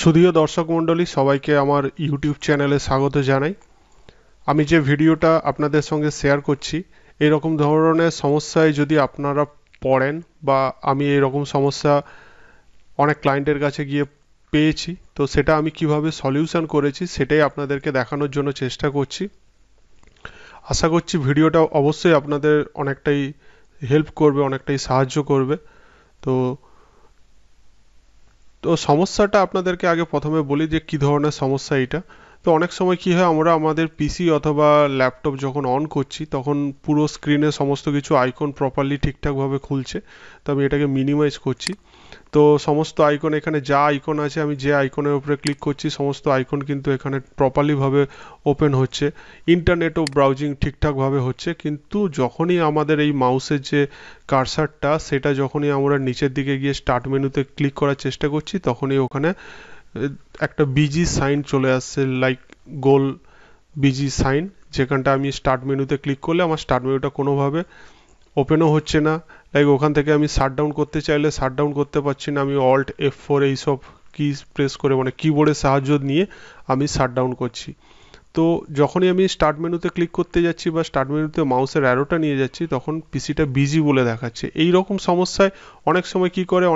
সুধীয় দর্শক মণ্ডলী সবাইকে আমার ইউটিউব চ্যানেলে স্বাগত জানাই। আমি যে ভিডিওটা আপনাদের সঙ্গে শেয়ার করছি এরকম ধরনের সমস্যায় যদি আপনারা পড়েন বা আমি এরকম সমস্যা অনেক ক্লায়েন্টের কাছে গিয়ে পেয়েছি, তো সেটা আমি কিভাবে সলিউশন করেছি সেটাই আপনাদেরকে দেখানোর জন্য চেষ্টা করছি। আশা করছি ভিডিওটা অবশ্যই আপনাদের অনেকটাই হেল্প করবে, অনেকটাই সাহায্য করবে। তো তো সমস্যাটা আপনাদেরকে আগে প্রথমে বলি যে কি ধরনের সমস্যা এটা। তো অনেক সময় কি হয়, আমরা আমাদের পিসি অথবা ল্যাপটপ যখন অন করছি তখন পুরো স্ক্রিনে সমস্ত কিছু আইকন প্রপারলি ঠিকঠাকভাবে খুলছে। তো আমি এটাকে মিনিমাইজ করছি। তো সমস্ত আইকন, এখানে যা আইকন আছে আমি যে আইকনের উপরে ক্লিক করছি সমস্ত আইকন কিন্তু এখানে প্রপারলিভাবে ওপেন হচ্ছে, ইন্টারনেটও ব্রাউজিং ঠিকঠাকভাবে হচ্ছে। কিন্তু যখনই আমাদের এই মাউসের যে কার্সারটা সেটা যখনই আমরা নিচের দিকে গিয়ে স্টার্ট মেনুতে ক্লিক করার চেষ্টা করছি তখনই ওখানে একটা বিজি সাইন চলে আসছে, লাইক গোল বিজি সাইন, যেখানটা আমি স্টার্ট মেনুতে ক্লিক করলে আমার স্টার্ট মেনুটা কোনোভাবে ওপেনও হচ্ছে না। লাইক ওখান থেকে আমি শাটডাউন করতে চাইলে শাটডাউন করতে পারছি না, আমি অল্ট F4 এইসব কি প্রেস করে মানে কিবোর্ডের সাহায্য নিয়ে আমি শাটডাউন করছি। তো যখনই আমি স্টার্ট মেনুতে ক্লিক করতে যাচ্ছি বা স্টার্ট মেনুতে মাউসের অ্যারোটা নিয়ে যাচ্ছি তখন পিসিটা বিজি বলে দেখাচ্ছে। এই রকম সমস্যায় অনেক সময় কি করে,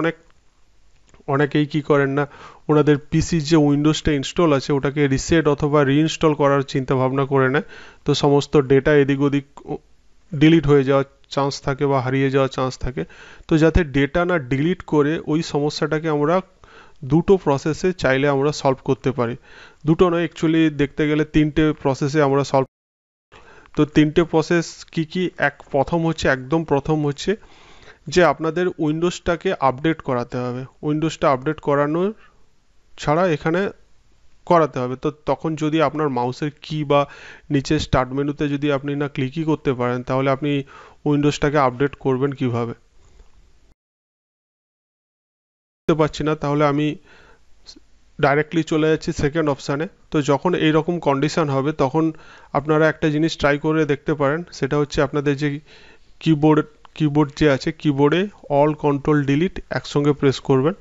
অনেকেই কি করেন না, ওনাদের পিসির যে উইন্ডোজটা ইনস্টল আছে ওটাকে রিসেট অথবা রিইনস্টল করার চিন্তা ভাবনা করে নেয়। তো সমস্ত ডেটা এদিক ওদিক ডিলিট হয়ে যাওয়ার চান্স থাকে বা হারিয়ে যাওয়ার চান্স থাকে। তো যাতে ডেটা না ডিলিট করে ওই সমস্যাটাকে আমরা দুটো প্রসেসে চাইলে আমরা সলভ করতে পারি। দুটো নয়, অ্যাকচুয়ালি দেখতে গেলে তিনটে প্রসেসে আমরা সলভ। তো তিনটে প্রসেস কি কি? একদম প্রথম হচ্ছে যে আপনাদের উইন্ডোজটাকে আপডেট করাতে হবে। উইন্ডোজটা আপডেট করানোর ছাড়া এখানে করাতে হবে। তো তখন যদি আপনার মাউসের কি বা নিচে স্টার্ট মেনুতে যদি আপনি না ক্লিকই করতে পারেন তাহলে আপনি উইন্ডোজটাকে আপডেট করবেন কিভাবে? বুঝতে পারছি না, তাহলে আমি ডাইরেক্টলি চলে যাচ্ছি সেকেন্ড অপশানে। তো যখন এইরকম কন্ডিশন হবে তখন আপনারা একটা জিনিস ট্রাই করে দেখতে পারেন, সেটা হচ্ছে আপনাদের যে কিবোর্ড যে আছে কিবোর্ডে অল কন্ট্রোল ডিলিট একসঙ্গে প্রেস করবেন।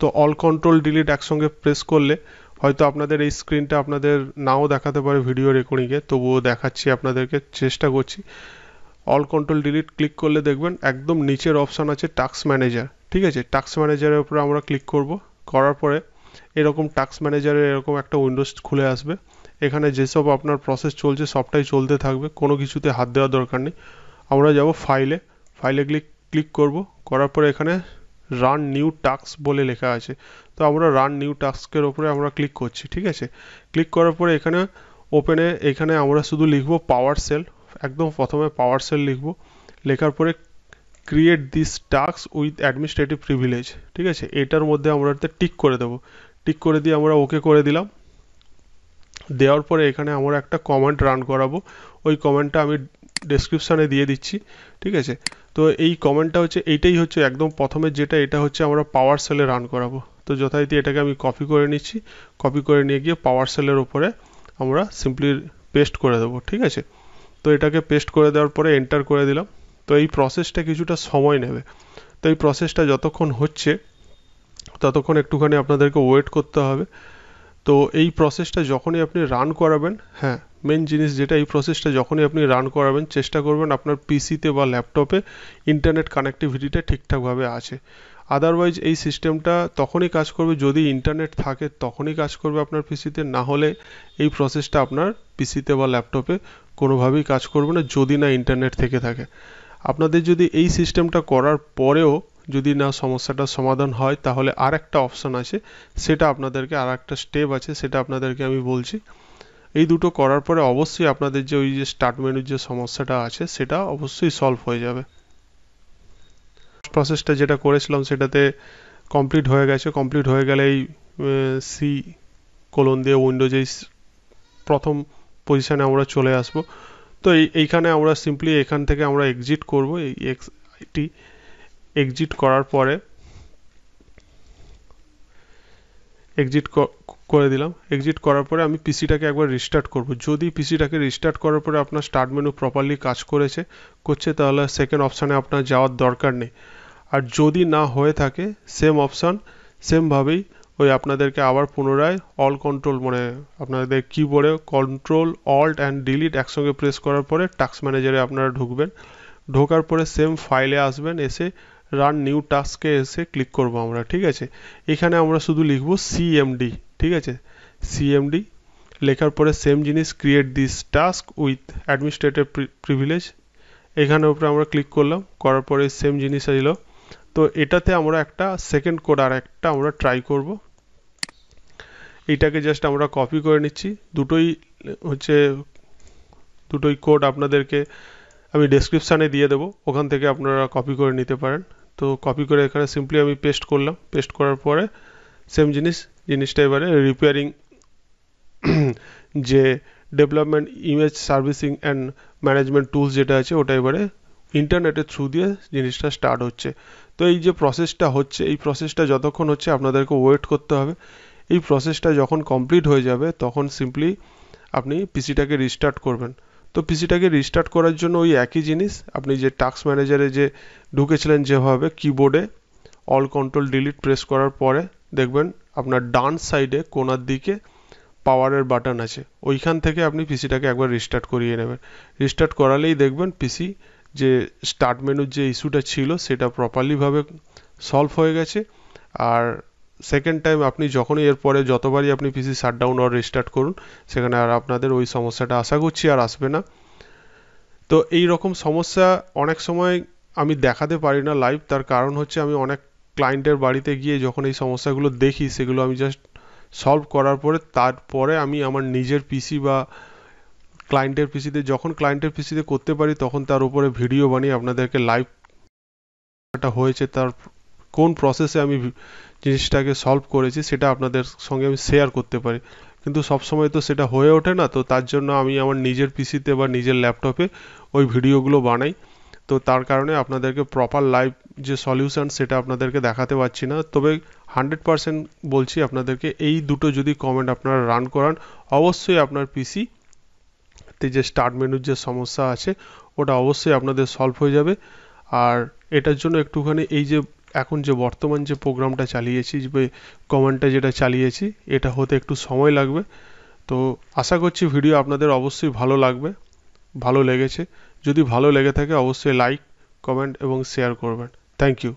তো অল কন্ট্রোল ডিলিট একসঙ্গে প্রেস করলে হয়তো আপনাদের এই স্ক্রিনটা আপনাদের নাও দেখাতে পারে ভিডিও রেকর্ডিংয়ে, তবুও দেখাচ্ছি আপনাদেরকে, চেষ্টা করছি। অল কন্ট্রোল ডিলিট ক্লিক করলে দেখবেন একদম নিচের অপশান আছে টাস্ক ম্যানেজার। ঠিক আছে, টাস্ক ম্যানেজারের উপরে আমরা ক্লিক করব। করার পরে এরকম টাস্ক ম্যানেজারের এরকম একটা উইন্ডোজ খুলে আসবে। এখানে যেসব আপনার প্রসেস চলছে সবটাই চলতে থাকবে, কোনো কিছুতে হাত দেওয়ার দরকার নেই। আমরা যাব ফাইলে ক্লিক করব। করার পরে এখানে রান নিউ টাস্ক বলে লেখা আছে। তো আমরা রান নিউ টাস্কের ওপরে আমরা ক্লিক করছি। ঠিক আছে, ক্লিক করার পরে এখানে এখানে আমরা শুধু লিখব পাওয়ার সেল। একদম প্রথমে পাওয়ার সেল লিখব। লেখার পরে create this task with administrative privilege. ঠিক আছে, এটার মধ্যে আমরা টিক করে দেবো। টিক করে দিয়ে আমরা ওকে করে দিলাম। দেওয়ার পরে এখানে আমরা একটা কমান্ড রান করাবো। ওই কমান্ডটা আমি ডেসক্রিপশানে দিয়ে দিচ্ছি। ঠিক আছে, তো এই কমান্ডটা হচ্ছে এইটাই হচ্ছে একদম প্রথমে যেটা, এটা হচ্ছে আমরা পাওয়ার সেলে রান করাবো। তো যথারীতি এটাকে আমি কপি করে নিচ্ছি। কপি করে নিয়ে গিয়ে পাওয়ার সেলের ওপরে আমরা সিম্পলি পেস্ট করে দেবো। ঠিক আছে, তো এটাকে পেস্ট করে দেওয়ার পরে এন্টার করে দিলাম। তো এই প্রসেসটা কিছুটা সময় নেবে। তো এই প্রসেসটা যতক্ষণ হচ্ছে ততক্ষণ একটুখানি আপনাদেরকে ওয়েট করতে হবে। তো এই প্রসেসটা যখনই আপনি রান করাবেন, হ্যাঁ মেন জিনিস যেটা, এই প্রসেসটা যখনই আপনি রান করাবেন চেষ্টা করবেন আপনার পিসিতে বা ল্যাপটপে ইন্টারনেট কানেক্টিভিটিটা ঠিকঠাকভাবে আছে। আদারওয়াইজ এই সিস্টেমটা তখনই কাজ করবে যদি ইন্টারনেট থাকে, তখনই কাজ করবে আপনার পিসিতে, না হলে এই প্রসেসটা আপনার পিসিতে বা ল্যাপটপে কোনোভাবেই কাজ করবে না যদি না ইন্টারনেট থেকে থাকে। আপনাদের যদি এই সিস্টেমটা করার পরেও যদি না সমস্যাটার সমাধান হয় তাহলে আর একটা অপশান আছে, সেটা আপনাদেরকে, আর একটা স্টেপ আছে সেটা আপনাদেরকে আমি বলছি। এই দুটো করার পরে অবশ্যই আপনাদের যে ওই যে স্টার্ট মেনুর যে সমস্যাটা আছে সেটা অবশ্যই সলভ হয়ে যাবে। প্রসেসটা যেটা করেছিলাম সেটাতে কমপ্লিট হয়ে গেছে। কমপ্লিট হয়ে গেলে এই C: দিয়ে উইন্ডোজে প্রথম পজিশানে আমরা চলে আসব। তো এইখানে আমরা সিম্পলি এখান থেকে আমরা এক্সিট করব। এটি এক্সিট করার পরে এক্সিট করে দিলাম। এক্সিট করার পরে আমি পিসিটাকে একবার রিস্টার্ট করব। যদি পিসিটাকে রিস্টার্ট করার পরে আপনার স্টার্ট মেনু প্রপারলি কাজ করছে তাহলে সেকেন্ড অপশানে আপনার যাওয়ার দরকার নেই। আর যদি না হয়ে থাকে সেম অপশান সেমভাবেই ওই আপনাদেরকে আবার পুনরায় অল কন্ট্রোল মানে আপনাদের কিবোর্ডে কন্ট্রোল অল্ট অ্যান্ড ডিলিট একসঙ্গে প্রেস করার পরে টাস্ক ম্যানেজারে আপনারা ঢুকবেন। ঢোকার পরে সেম ফাইলে আসবেন, এসে রান নিউ টাস্কে এসে ক্লিক করব আমরা, ঠিক আছে। এখানে আমরা শুধু লিখব সিএমডি, ঠিক আছে। সিএমডি লেখার পরে সেম জিনিস create this task with administrator privilege, এখানের উপরে আমরা ক্লিক করলাম, করার পরে সেম জিনিস এলো। তো এটাতে আমরা একটা সেকেন্ড কোড আর একটা আমরা ট্রাই করব। এইটাকে জাস্ট আমরা কপি করে নিচ্ছি, দুটোই কোড আপনাদেরকে আমি ডেসক্রিপশানে দিয়ে দেবো, ওখান থেকে আপনারা কপি করে নিতে পারেন। তো কপি করে এখানে সিম্পলি আমি পেস্ট করলাম, পেস্ট করার পরে সেম জিনিসটা এবারে রিপেয়ারিং যে development image servicing and management tools যেটা আছে ওটা এবারে ইন্টারনেটের থ্রু দিয়ে জিনিসটা স্টার্ট হচ্ছে। তো এই যে প্রসেসটা হচ্ছে, এই প্রসেসটা যতক্ষণ হচ্ছে আপনাদেরকে ওয়েট করতে হবে। এই প্রসেসটা যখন কমপ্লিট হয়ে যাবে তখন সিম্পলি আপনি পিসিটাকে রিস্টার্ট করবেন। তো পিসিটাকে রিস্টার্ট করার জন্য ওই একই জিনিস, আপনি যে টাস্ক ম্যানেজারে যে ঢুকেছিলেন যেভাবে কিবোর্ডে অল কন্ট্রোল ডিলিট প্রেস করার পরে দেখবেন আপনার ডান সাইডে কোনার দিকে পাওয়ারের বাটন আছে, ওইখান থেকে আপনি পিসিটাকে একবার রিস্টার্ট করিয়ে নেবেন। রিস্টার্ট করালেই দেখবেন পিসি যে স্টার্ট মেনুর যে ইস্যুটা ছিল সেটা প্রপারলিভাবে সলভ হয়ে গেছে। আর সেকেন্ড টাইম আপনি যখনই এরপরে যতবারই আপনি পিসি শাটডাউন আর রিস্টার্ট করুন সেখানে আর আপনাদের ওই সমস্যাটা আশা করছি আর আসবে না। তো এই রকম সমস্যা অনেক সময় আমি দেখাতে পারি না লাইভ, তার কারণ হচ্ছে আমি অনেক ক্লায়েন্টের বাড়িতে গিয়ে যখন এই সমস্যাগুলো দেখি সেগুলো আমি জাস্ট সলভ করার পরে তারপরে আমি আমার নিজের পিসি বা ক্লায়েন্টের পিসিতে যখন ক্লায়েন্টের পিসিতে করতে পারি তখন তার উপরে ভিডিও বানিয়ে আপনাদেরকে লাইভ হয়েছে তার কোন প্রসেসে আমি জিনিসটাকে সলভ করেছি সেটা আপনাদের সঙ্গে আমি শেয়ার করতে পারি। কিন্তু সবসময় তো সেটা হয়ে ওঠে না, তো তার জন্য আমি আমার নিজের পিসিতে বা নিজের ল্যাপটপে ওই ভিডিওগুলো বানাই। তো তার কারণে আপনাদেরকে প্রপার লাইভ যে সলিউশন সেটা আপনাদেরকে দেখাতে পারছি না। তবে 100% বলছি আপনাদেরকে, এই দুটো যদি কমেন্ট আপনারা রান করান অবশ্যই আপনার পিসিতে যে স্টার্ট মেনুর যে সমস্যা আছে ওটা অবশ্যই আপনাদের সলভ হয়ে যাবে। আর এটার জন্য একটুখানি এই যে এখন যে বর্তমান যে প্রোগ্রামটা চালিয়েছি, যে কমান্ডটা যেটা চালিয়েছি, এটা হতে একটু সময় লাগবে। তো আশা করছি ভিডিও আপনাদের অবশ্যই ভালো লেগেছে। যদি ভালো লেগে থাকে অবশ্যই লাইক, কমেন্ট এবং শেয়ার করবেন। Thank you.